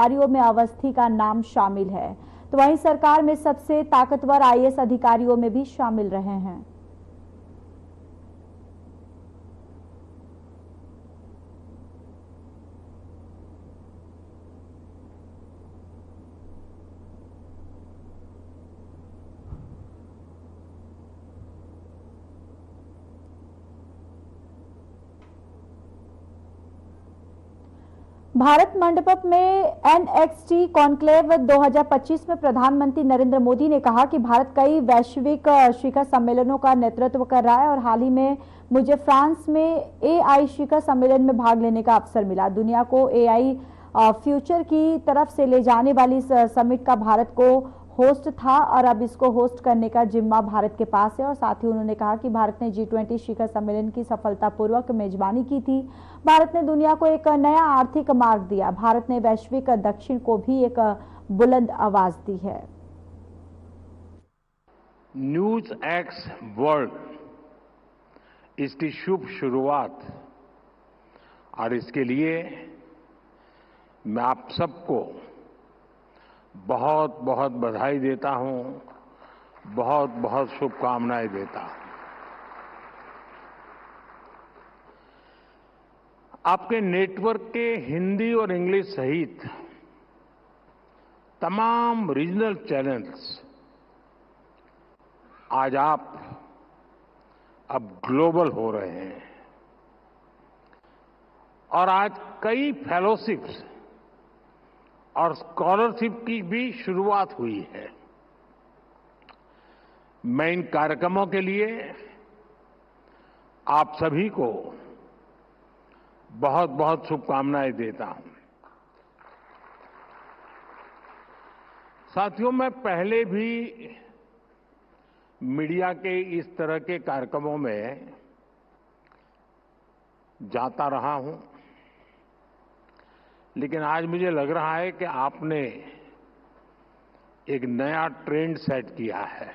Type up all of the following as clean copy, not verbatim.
अधिकारियों में अवस्थी का नाम शामिल है, तो वहीं सरकार में सबसे ताकतवर आईएएस अधिकारियों में भी शामिल रहे हैं। भारत मंडपम में एनएक्सटी कॉन्क्लेव 2025 में प्रधानमंत्री नरेंद्र मोदी ने कहा कि भारत कई वैश्विक शिखर सम्मेलनों का नेतृत्व कर रहा है और हाल ही में मुझे फ्रांस में एआई शिखर सम्मेलन में भाग लेने का अवसर मिला। दुनिया को एआई फ्यूचर की तरफ से ले जाने वाली इस समिट का भारत को होस्ट था और अब इसको होस्ट करने का जिम्मा भारत के पास है। और साथ ही उन्होंने कहा कि भारत ने G20 शिखर सम्मेलन की सफलतापूर्वक मेजबानी की थी। भारत ने दुनिया को एक नया आर्थिक मार्ग दिया। भारत ने वैश्विक दक्षिण को भी एक बुलंद आवाज दी है। न्यूज एक्स वर्ल्ड इसकी शुभ शुरुआत और इसके लिए मैं आप सबको बहुत बहुत बधाई देता हूं, बहुत बहुत शुभकामनाएं देता हूं। आपके नेटवर्क के हिंदी और इंग्लिश सहित तमाम रीजनल चैनल्स आज आप अब ग्लोबल हो रहे हैं और आज कई फेलोशिप्स और स्कॉलरशिप की भी शुरुआत हुई है। मैं इन कार्यक्रमों के लिए आप सभी को बहुत बहुत शुभकामनाएं देता हूं। साथियों, मैं पहले भी मीडिया के इस तरह के कार्यक्रमों में जाता रहा हूं, लेकिन आज मुझे लग रहा है कि आपने एक नया ट्रेंड सेट किया है।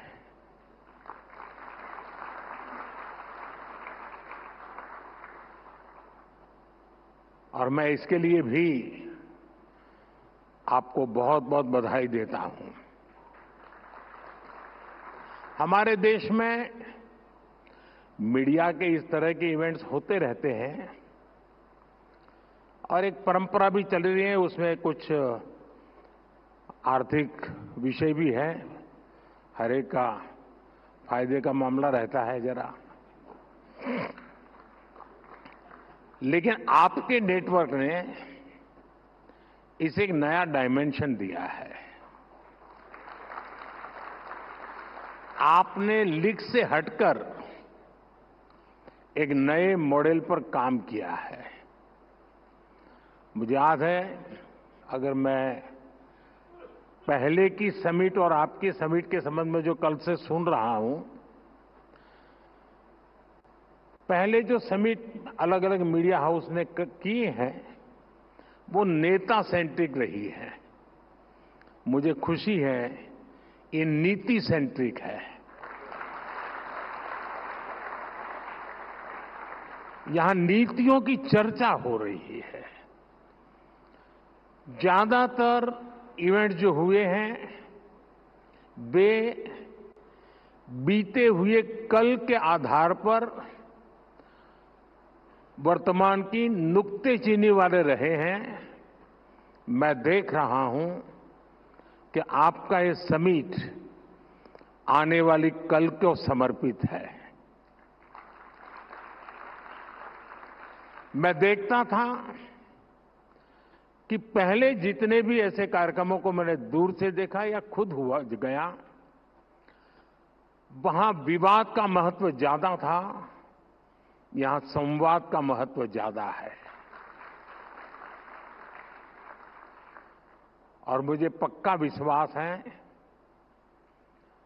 और मैं इसके लिए भी आपको बहुत बहुत बधाई देता हूं। हमारे देश में मीडिया के इस तरह के इवेंट्स होते रहते हैं और एक परंपरा भी चल रही है। उसमें कुछ आर्थिक विषय भी है, हर एक का फायदे का मामला रहता है जरा। लेकिन आपके नेटवर्क ने इसे एक नया डायमेंशन दिया है। आपने लीक से हटकर एक नए मॉडल पर काम किया है। मुझे याद है, अगर मैं पहले की समिट और आपकी समिट के संबंध में जो कल से सुन रहा हूं, पहले जो समिट अलग अलग मीडिया हाउस ने की है वो नेता सेंट्रिक रही है। मुझे खुशी है ये नीति सेंट्रिक है। यहां नीतियों की चर्चा हो रही है। ज्यादातर इवेंट जो हुए हैं वे बीते हुए कल के आधार पर वर्तमान की नुक्तेचीनी वाले रहे हैं। मैं देख रहा हूं कि आपका ये समिट आने वाली कल को समर्पित है। मैं देखता था कि पहले जितने भी ऐसे कार्यक्रमों को मैंने दूर से देखा या खुद हुआ गया, वहां विवाद का महत्व ज्यादा था, यहां संवाद का महत्व ज्यादा है। और मुझे पक्का विश्वास है।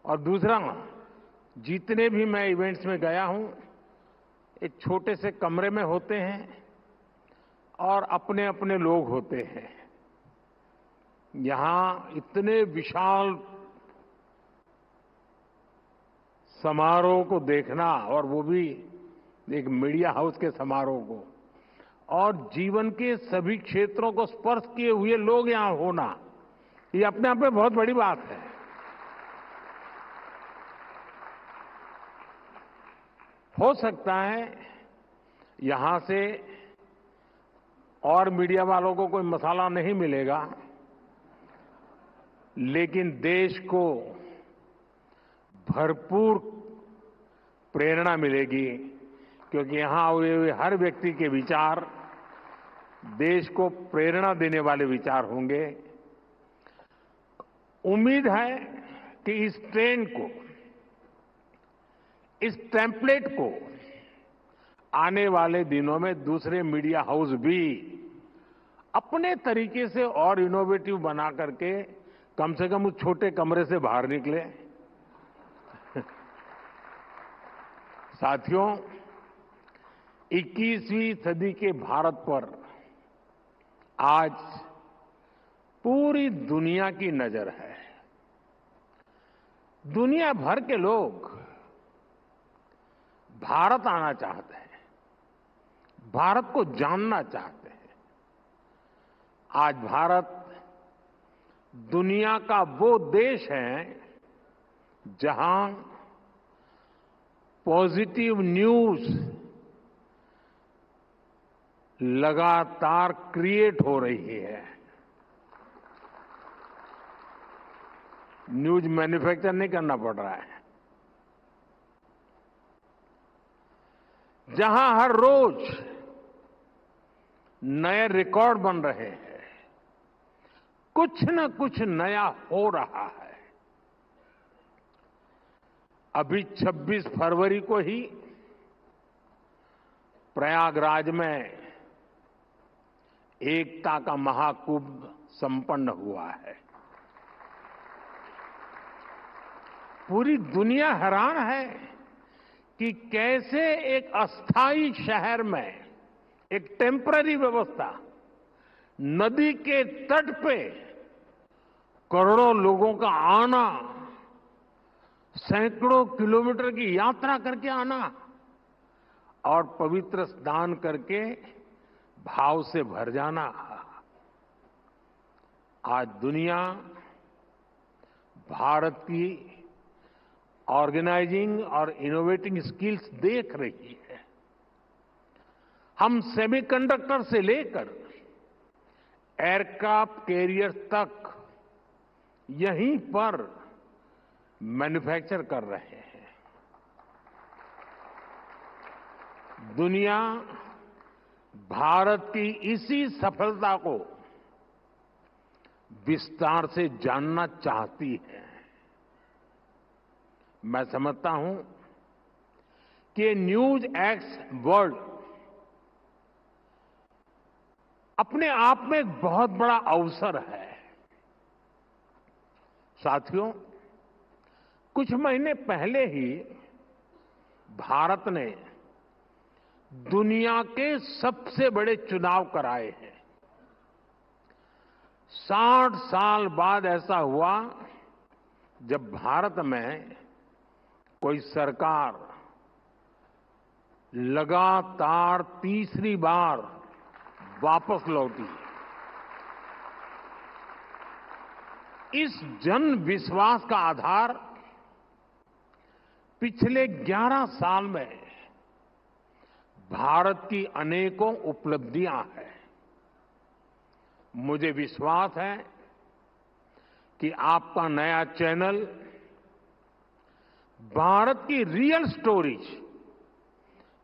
और दूसरा, जितने भी मैं इवेंट्स में गया हूं, एक छोटे से कमरे में होते हैं और अपने अपने लोग होते हैं। यहां इतने विशाल समारोह को देखना, और वो भी एक मीडिया हाउस के समारोह को, और जीवन के सभी क्षेत्रों को स्पर्श किए हुए लोग यहां होना, ये अपने आप में बहुत बड़ी बात है। हो सकता है यहां से और मीडिया वालों को कोई मसाला नहीं मिलेगा, लेकिन देश को भरपूर प्रेरणा मिलेगी, क्योंकि यहां हुए हर व्यक्ति के विचार देश को प्रेरणा देने वाले विचार होंगे। उम्मीद है कि इस ट्रेंड को, इस टेम्पलेट को आने वाले दिनों में दूसरे मीडिया हाउस भी अपने तरीके से और इनोवेटिव बना करके कम से कम उस छोटे कमरे से बाहर निकले। साथियों, 21वीं सदी के भारत पर आज पूरी दुनिया की नजर है। दुनिया भर के लोग भारत आना चाहते हैं, भारत को जानना चाहते हैं। आज भारत दुनिया का वो देश है जहां पॉजिटिव न्यूज लगातार क्रिएट हो रही है। न्यूज मैन्युफैक्चर नहीं करना पड़ रहा है। जहां हर रोज नए रिकॉर्ड बन रहे हैं, कुछ न कुछ नया हो रहा है। अभी 26 फरवरी को ही प्रयागराज में एकता का महाकुंभ संपन्न हुआ है। पूरी दुनिया हैरान है कि कैसे एक अस्थायी शहर में एक टेम्पररी व्यवस्था, नदी के तट पे करोड़ों लोगों का आना, सैकड़ों किलोमीटर की यात्रा करके आना और पवित्र स्नान करके भाव से भर जाना। आज दुनिया भारत की ऑर्गेनाइजिंग और इनोवेटिंग स्किल्स देख रही है। हम सेमीकंडक्टर से लेकर एयरक्राफ्ट कैरियर तक यहीं पर मैन्युफैक्चर कर रहे हैं। दुनिया भारत की इसी सफलता को विस्तार से जानना चाहती है। मैं समझता हूं कि न्यूज एक्स वर्ल्ड अपने आप में एक बहुत बड़ा अवसर है। साथियों, कुछ महीने पहले ही भारत ने दुनिया के सबसे बड़े चुनाव कराए हैं। 60 साल बाद ऐसा हुआ जब भारत में कोई सरकार लगातार तीसरी बार वापस लौटी। इस जन विश्वास का आधार पिछले 11 साल में भारत की अनेकों उपलब्धियां हैं। मुझे विश्वास है कि आपका नया चैनल भारत की रियल स्टोरीज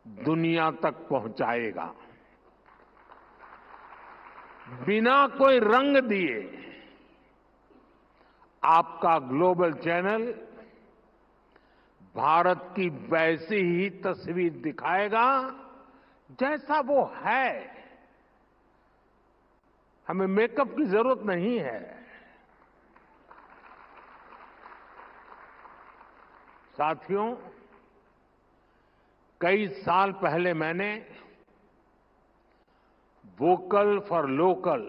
दुनिया तक पहुंचाएगा। बिना कोई रंग दिए आपका ग्लोबल चैनल भारत की वैसी ही तस्वीर दिखाएगा जैसा वो है। हमें मेकअप की जरूरत नहीं है। साथियों, कई साल पहले मैंने vocal for local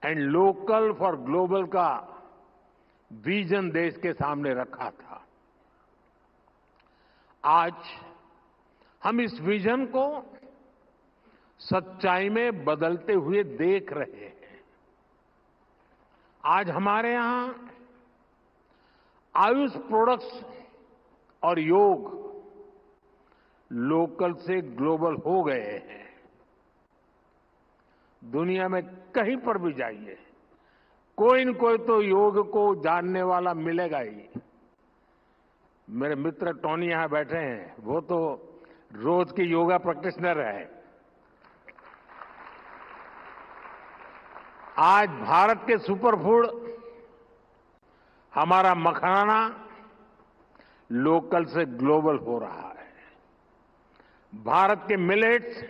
and local for global का विजन देश के सामने रखा था। आज हम इस विजन को सच्चाई में बदलते हुए देख रहे हैं। आज हमारे यहां आयुष प्रोडक्ट्स और योग लोकल से ग्लोबल हो गए हैं। दुनिया में कहीं पर भी जाइए, कोई न कोई तो योग को जानने वाला मिलेगा ही। मेरे मित्र टोनी यहां बैठे हैं, वो तो रोज के योगा प्रैक्टिशनर है। आज भारत के सुपरफूड हमारा मखाना लोकल से ग्लोबल हो रहा है। भारत के मिलेट्स,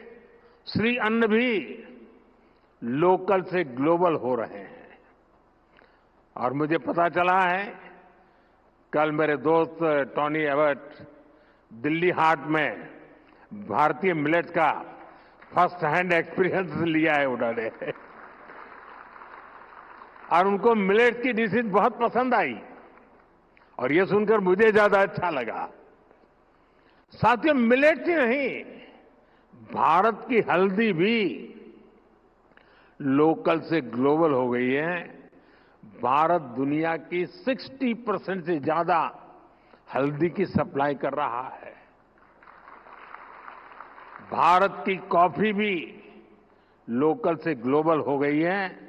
श्री अन्न भी लोकल से ग्लोबल हो रहे हैं। और मुझे पता चला है, कल मेरे दोस्त टोनी एबट दिल्ली हाट में भारतीय मिलेट्स का फर्स्ट हैंड एक्सपीरियंस लिया है उन्होंने और उनको मिलेट्स की डिशेज बहुत पसंद आई और ये सुनकर मुझे ज्यादा अच्छा लगा। साथियों, मिलेट्स ही नहीं, भारत की हल्दी भी लोकल से ग्लोबल हो गई है। भारत दुनिया की 60% से ज्यादा हल्दी की सप्लाई कर रहा है। भारत की कॉफी भी लोकल से ग्लोबल हो गई है।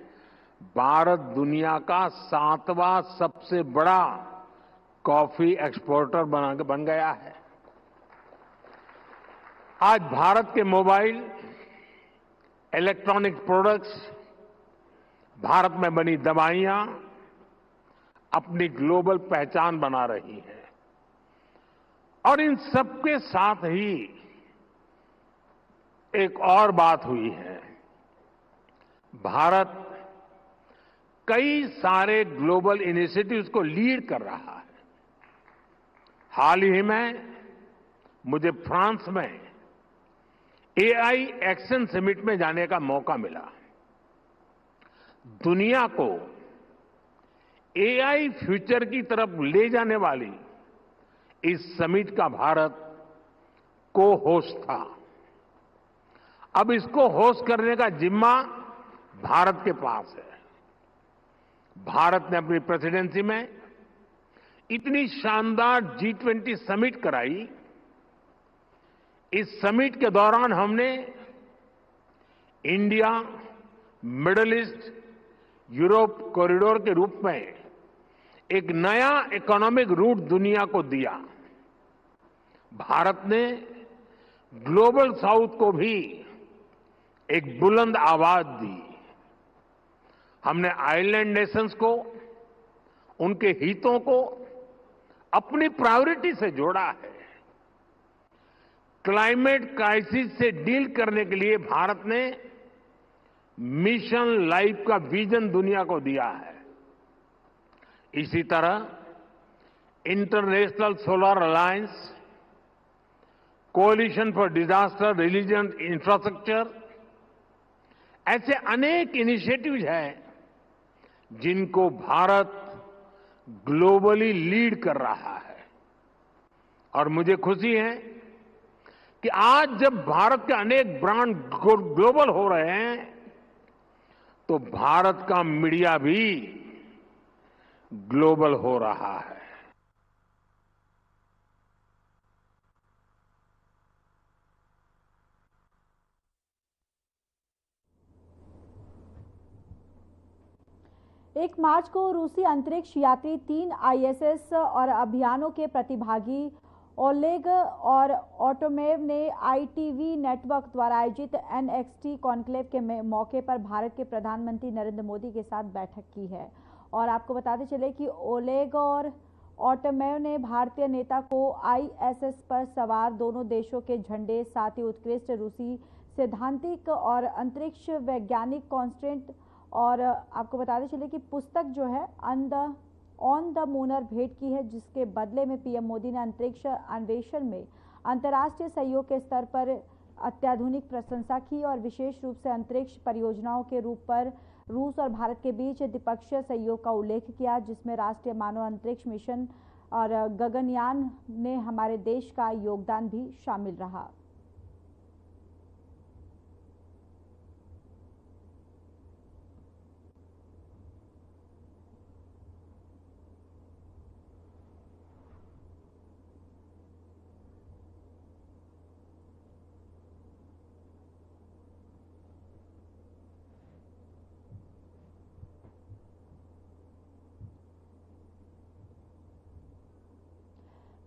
भारत दुनिया का 7वां सबसे बड़ा कॉफी एक्सपोर्टर बन गया है। आज भारत के मोबाइल, इलेक्ट्रॉनिक प्रोडक्ट्स, भारत में बनी दवाइयां अपनी ग्लोबल पहचान बना रही हैं। और इन सबके साथ ही एक और बात हुई है। भारत कई सारे ग्लोबल इनिशिएटिव्स को लीड कर रहा है। हाल ही में मुझे फ्रांस में एआई एक्शन समिट में जाने का मौका मिला। दुनिया को एआई फ्यूचर की तरफ ले जाने वाली इस समिट का भारत को होस्ट था। अब इसको होस्ट करने का जिम्मा भारत के पास है। भारत ने अपनी प्रेसिडेंसी में इतनी शानदार G20 समिट कराई। इस समिट के दौरान हमने India, middle east, Europe corridor के रूप में एक नया इकोनॉमिक रूट दुनिया को दिया। भारत ने ग्लोबल साउथ को भी एक बुलंद आवाज दी। हमने आइलैंड नेशंस को, उनके हितों को अपनी प्रायोरिटी से जोड़ा है। क्लाइमेट क्राइसिस से डील करने के लिए भारत ने मिशन लाइफ का विजन दुनिया को दिया है। इसी तरह International Solar Alliance, Coalition for Disaster Resilient Infrastructure, ऐसे अनेक इनिशिएटिव्स हैं जिनको भारत ग्लोबली लीड कर रहा है। और मुझे खुशी है कि आज जब भारत के अनेक ब्रांड ग्लोबल हो रहे हैं तो भारत का मीडिया भी ग्लोबल हो रहा है। एक मार्च को रूसी अंतरिक्ष यात्री 3 आईएसएस और अभियानों के प्रतिभागी ओलेग और ऑटोमेव ने आईटीवी नेटवर्क द्वारा आयोजित एनएक्सटी कॉन्क्लेव के मौके पर भारत के प्रधानमंत्री नरेंद्र मोदी के साथ बैठक की है। और आपको बताते चले कि ओलेग और ऑटोमेव ने भारतीय नेता को आईएसएस पर सवार दोनों देशों के झंडे, साथ ही उत्कृष्ट रूसी सैद्धांतिक और अंतरिक्ष वैज्ञानिक कॉन्स्टेंट और आपको बताते चले कि पुस्तक जो है ऑन द मूनर भेंट की है, जिसके बदले में पीएम मोदी ने अंतरिक्ष अन्वेषण में अंतर्राष्ट्रीय सहयोग के स्तर पर अत्याधुनिक प्रशंसा की और विशेष रूप से अंतरिक्ष परियोजनाओं के रूप पर रूस और भारत के बीच द्विपक्षीय सहयोग का उल्लेख किया, जिसमें राष्ट्रीय मानव अंतरिक्ष मिशन और गगनयान ने हमारे देश का योगदान भी शामिल रहा।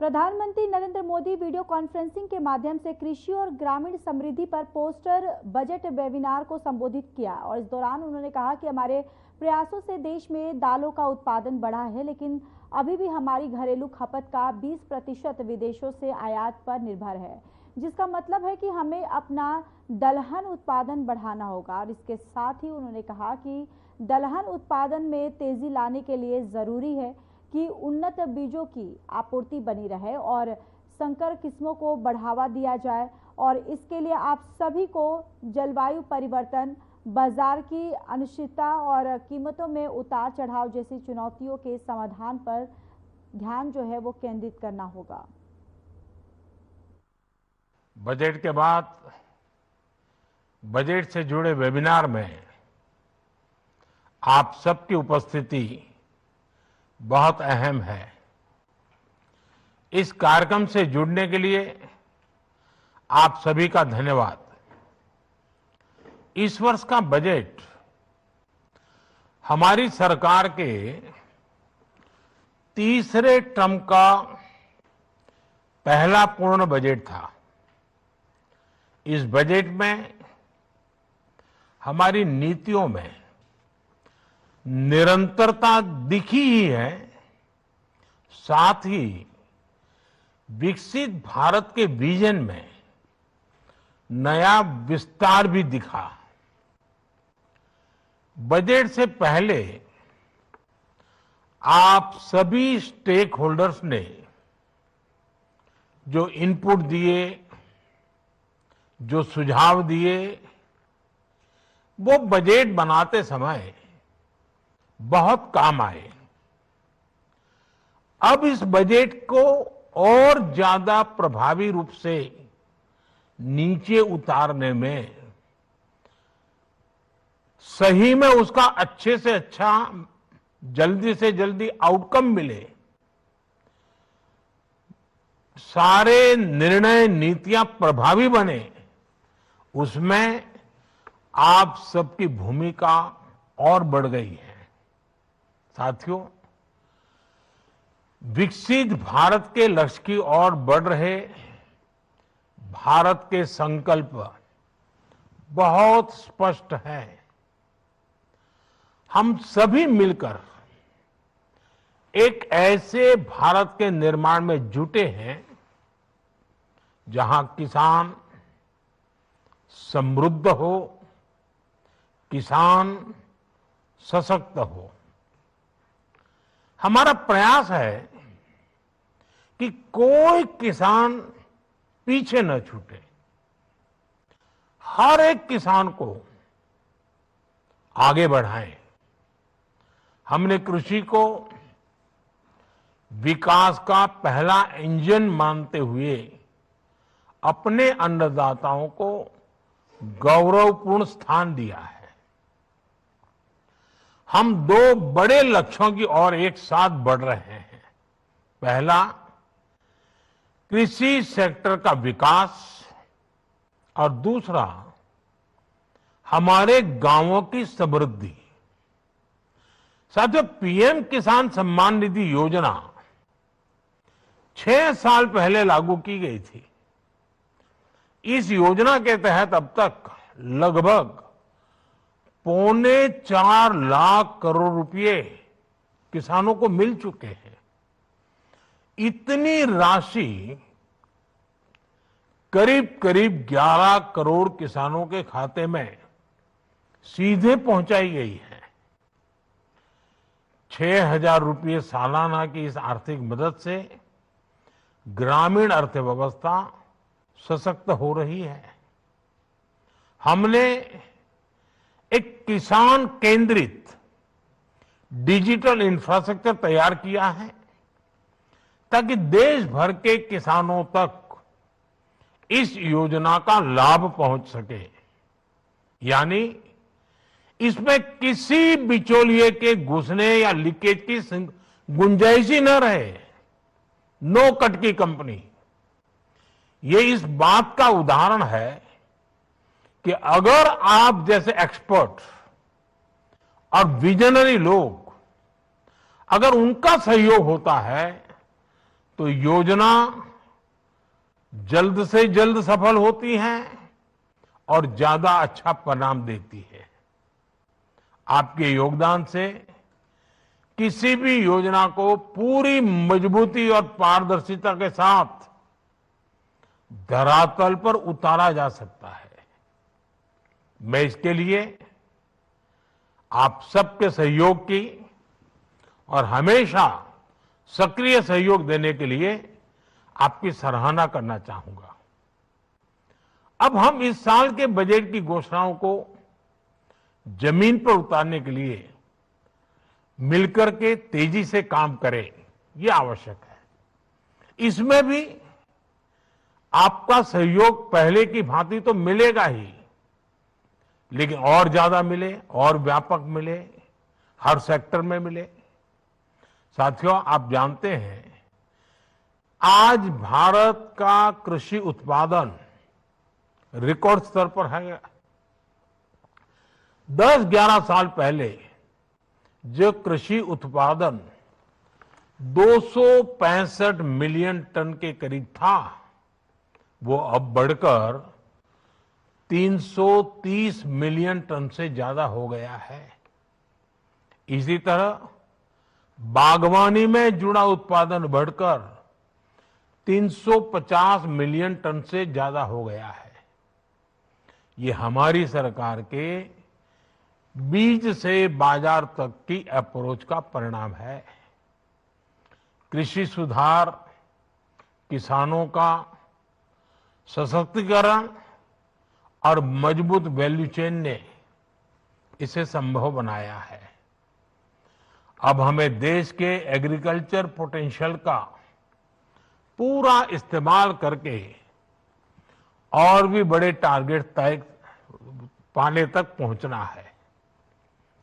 प्रधानमंत्री नरेंद्र मोदी वीडियो कॉन्फ्रेंसिंग के माध्यम से कृषि और ग्रामीण समृद्धि पर पोस्टर बजट वेबिनार को संबोधित किया और इस दौरान उन्होंने कहा कि हमारे प्रयासों से देश में दालों का उत्पादन बढ़ा है, लेकिन अभी भी हमारी घरेलू खपत का 20% विदेशों से आयात पर निर्भर है, जिसका मतलब है कि हमें अपना दलहन उत्पादन बढ़ाना होगा। और इसके साथ ही उन्होंने कहा कि दलहन उत्पादन में तेजी लाने के लिए जरूरी है कि उन्नत बीजों की आपूर्ति बनी रहे और संकर किस्मों को बढ़ावा दिया जाए और इसके लिए आप सभी को जलवायु परिवर्तन, बाजार की अनिश्चितता और कीमतों में उतार चढ़ाव जैसी चुनौतियों के समाधान पर ध्यान जो है वो केंद्रित करना होगा। बजट के बाद बजट से जुड़े वेबिनार में आप सबकी उपस्थिति बहुत अहम है। इस कार्यक्रम से जुड़ने के लिए आप सभी का धन्यवाद। इस वर्ष का बजट हमारी सरकार के तीसरे टर्म का पहला पूर्ण बजट था। इस बजट में हमारी नीतियों में निरंतरता दिखी ही है, साथ ही विकसित भारत के विजन में नया विस्तार भी दिखा। बजट से पहले आप सभी स्टेक होल्डर्स ने जो इनपुट दिए, जो सुझाव दिए, वो बजट बनाते समय बहुत काम आए। अब इस बजट को और ज्यादा प्रभावी रूप से नीचे उतारने में, सही में उसका अच्छे से अच्छा, जल्दी से जल्दी आउटकम मिले, सारे निर्णय नीतियां प्रभावी बने, उसमें आप सबकी भूमिका और बढ़ गई है। साथियों, विकसित भारत के लक्ष्य की ओर बढ़ रहे भारत के संकल्प बहुत स्पष्ट है। हम सभी मिलकर एक ऐसे भारत के निर्माण में जुटे हैं जहां किसान समृद्ध हो, किसान सशक्त हो। हमारा प्रयास है कि कोई किसान पीछे न छूटे, हर एक किसान को आगे बढ़ाएं। हमने कृषि को विकास का पहला इंजन मानते हुए अपने अन्नदाताओं को गौरवपूर्ण स्थान दिया है। हम दो बड़े लक्ष्यों की ओर एक साथ बढ़ रहे हैं। पहला, कृषि सेक्टर का विकास और दूसरा, हमारे गांवों की समृद्धि। साथियों, पीएम किसान सम्मान निधि योजना 6 साल पहले लागू की गई थी। इस योजना के तहत अब तक लगभग 4.25 लाख करोड़ रुपए किसानों को मिल चुके हैं। इतनी राशि करीब करीब 11 करोड़ किसानों के खाते में सीधे पहुंचाई गई है। 6,000 रुपये सालाना की इस आर्थिक मदद से ग्रामीण अर्थव्यवस्था सशक्त हो रही है। हमने एक किसान केंद्रित डिजिटल इंफ्रास्ट्रक्चर तैयार किया है ताकि देश भर के किसानों तक इस योजना का लाभ पहुंच सके। यानी इसमें किसी बिचौलिए के घुसने या लीकेज की गुंजाइश ही न रहे। नो कट की कंपनी। ये इस बात का उदाहरण है कि अगर आप जैसे एक्सपर्ट और विजनरी लोग, अगर उनका सहयोग होता है तो योजना जल्द से जल्द सफल होती है और ज्यादा अच्छा परिणाम देती है। आपके योगदान से किसी भी योजना को पूरी मजबूती और पारदर्शिता के साथ धरातल पर उतारा जा सकता है। मैं इसके लिए आप सबके सहयोग की और हमेशा सक्रिय सहयोग देने के लिए आपकी सराहना करना चाहूंगा। अब हम इस साल के बजट की घोषणाओं को जमीन पर उतारने के लिए मिलकर के तेजी से काम करें, ये आवश्यक है। इसमें भी आपका सहयोग पहले की भांति तो मिलेगा ही, लेकिन और ज्यादा मिले, और व्यापक मिले, हर सेक्टर में मिले। साथियों, आप जानते हैं आज भारत का कृषि उत्पादन रिकॉर्ड स्तर पर है। 10-11 साल पहले जो कृषि उत्पादन 265 मिलियन टन के करीब था, वो अब बढ़कर 330 मिलियन टन से ज्यादा हो गया है। इसी तरह बागवानी में जुड़ा उत्पादन बढ़कर 350 मिलियन टन से ज्यादा हो गया है। ये हमारी सरकार के बीज से बाजार तक की अप्रोच का परिणाम है। कृषि सुधार, किसानों का सशक्तिकरण और मजबूत वैल्यू चेन ने इसे संभव बनाया है। अब हमें देश के एग्रीकल्चर पोटेंशियल का पूरा इस्तेमाल करके और भी बड़े टारगेट तय पाने तक पहुंचना है।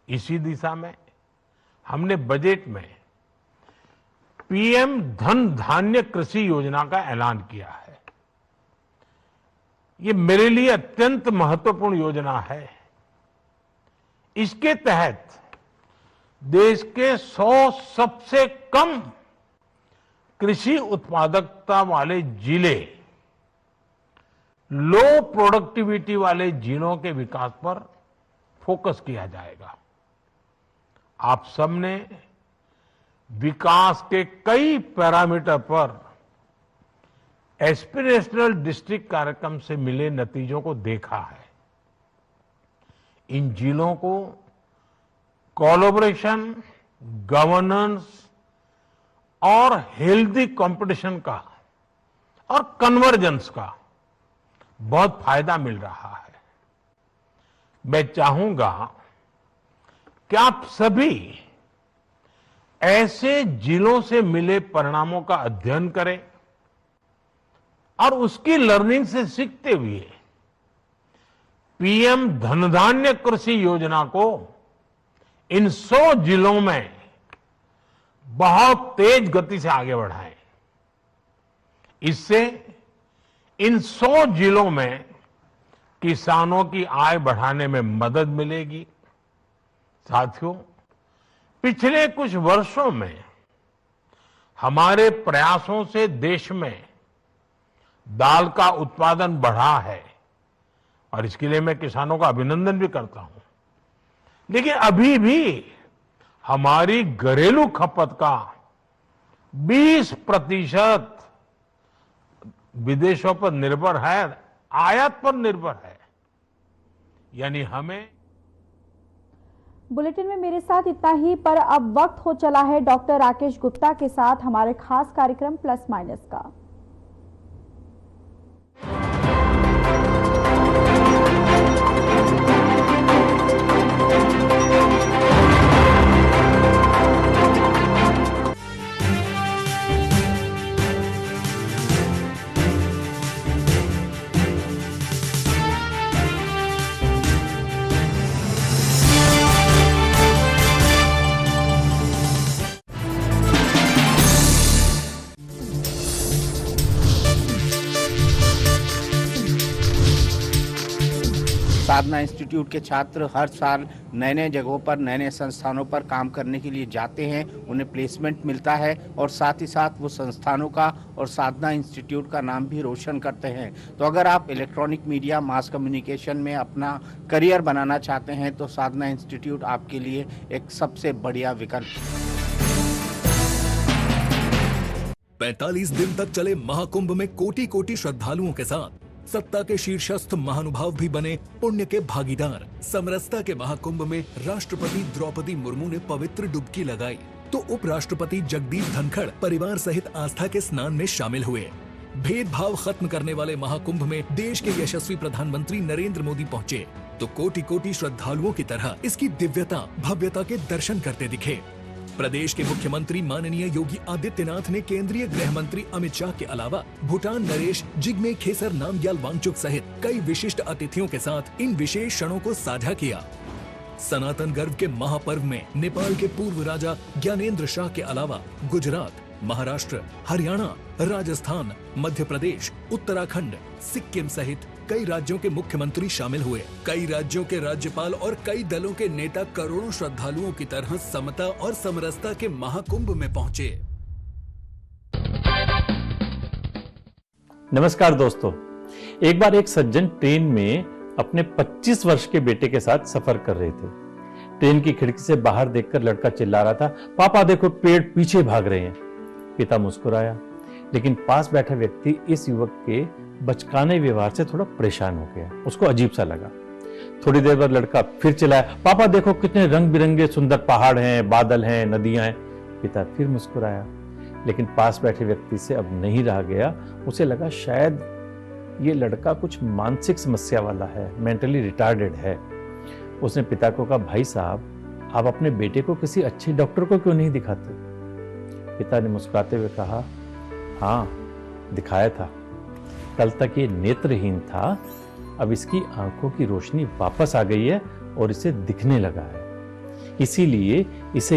इसी दिशा में हमने बजट में पीएम धन धान्य कृषि योजना का ऐलान किया है। ये मेरे लिए अत्यंत महत्वपूर्ण योजना है। इसके तहत देश के 100 सबसे कम कृषि उत्पादकता वाले जिले, लो प्रोडक्टिविटी वाले जिलों के विकास पर फोकस किया जाएगा। आप सबने विकास के कई पैरामीटर पर एस्पिरेशनल डिस्ट्रिक्ट कार्यक्रम से मिले नतीजों को देखा है। इन जिलों को कोलैबोरेशन, गवर्नेंस और हेल्दी कंपटीशन का और कन्वर्जेंस का बहुत फायदा मिल रहा है। मैं चाहूंगा कि आप सभी ऐसे जिलों से मिले परिणामों का अध्ययन करें और उसकी लर्निंग से सीखते हुए पीएम धनधान्य कृषि योजना को इन 100 जिलों में बहुत तेज गति से आगे बढ़ाएं। इससे इन 100 जिलों में किसानों की आय बढ़ाने में मदद मिलेगी। साथियों, पिछले कुछ वर्षों में हमारे प्रयासों से देश में दाल का उत्पादन बढ़ा है और इसके लिए मैं किसानों का अभिनंदन भी करता हूं। लेकिन अभी भी हमारी घरेलू खपत का 20% विदेशों पर निर्भर है, आयात पर निर्भर है। यानी हमें बुलेटिन में मेरे साथ इतना ही, पर अब वक्त हो चला है डॉक्टर राकेश गुप्ता के साथ हमारे खास कार्यक्रम प्लस माइनस का। साधना इंस्टीट्यूट के छात्र हर साल नए नए जगहों पर, नए नए संस्थानों पर काम करने के लिए जाते हैं, उन्हें प्लेसमेंट मिलता है और साथ ही साथ वो संस्थानों का और साधना इंस्टीट्यूट का नाम भी रोशन करते हैं। तो अगर आप इलेक्ट्रॉनिक मीडिया, मास कम्युनिकेशन में अपना करियर बनाना चाहते हैं तो साधना इंस्टीट्यूट आपके लिए एक सबसे बढ़िया विकल्प है। 45 दिन तक चले महाकुंभ में कोटि कोटि श्रद्धालुओं के साथ सत्ता के शीर्षस्थ महानुभाव भी बने पुण्य के भागीदार। समरसता के महाकुंभ में राष्ट्रपति द्रौपदी मुर्मू ने पवित्र डुबकी लगाई तो उपराष्ट्रपति जगदीप धनखड़ परिवार सहित आस्था के स्नान में शामिल हुए। भेदभाव खत्म करने वाले महाकुंभ में देश के यशस्वी प्रधानमंत्री नरेंद्र मोदी पहुंचे तो कोटि कोटि श्रद्धालुओं की तरह इसकी दिव्यता, भव्यता के दर्शन करते दिखे। प्रदेश के मुख्यमंत्री माननीय योगी आदित्यनाथ ने केंद्रीय गृह मंत्री अमित शाह के अलावा भूटान नरेश जिग्मे खेसर नामग्याल वांगचुक सहित कई विशिष्ट अतिथियों के साथ इन विशेष क्षणों को साझा किया। सनातन गर्व के महापर्व में नेपाल के पूर्व राजा ज्ञानेंद्र शाह के अलावा गुजरात, महाराष्ट्र, हरियाणा, राजस्थान, मध्य प्रदेश, उत्तराखंड, सिक्किम सहित कई राज्यों के मुख्यमंत्री शामिल हुए। कई राज्यों के राज्यपाल और कई दलों के नेता करोड़ों श्रद्धालुओं की तरह समता और समरसता के महाकुंभ में पहुंचे। नमस्कार दोस्तों, एक बार एक सज्जन ट्रेन में अपने 25 वर्ष के बेटे के साथ सफर कर रहे थे। ट्रेन की खिड़की से बाहर देखकर लड़का चिल्ला रहा था, पापा देखो पेड़ पीछे भाग रहे हैं। पिता मुस्कुराया, लेकिन पास बैठा व्यक्ति इस युवक के बचकाने व्यवहार से थोड़ा परेशान हो गया। उसको अजीब सा लगा। थोड़ी देर बाद लड़का फिर चिल्लाया, पापा देखो कितने रंग बिरंगे सुंदर पहाड़ हैं, बादल हैं, नदियां हैं। पिता फिर मुस्कुराया, लेकिन पास बैठे व्यक्ति से अब नहीं रहा गया। उसे लगा शायद ये लड़का कुछ मानसिक समस्या वाला है, मेंटली रिटार्डेड है। उसने पिता को कहा, भाई साहब आप अपने बेटे को किसी अच्छे डॉक्टर को क्यों नहीं दिखाते? पिता ने मुस्कुराते हुए कहा, हाँ दिखाया था, कल तक ये नेत्रहीन था, अब इसकी आंखों की रोशनी वापस आ गई है और इसे दिखने लगा है, इसीलिए इसे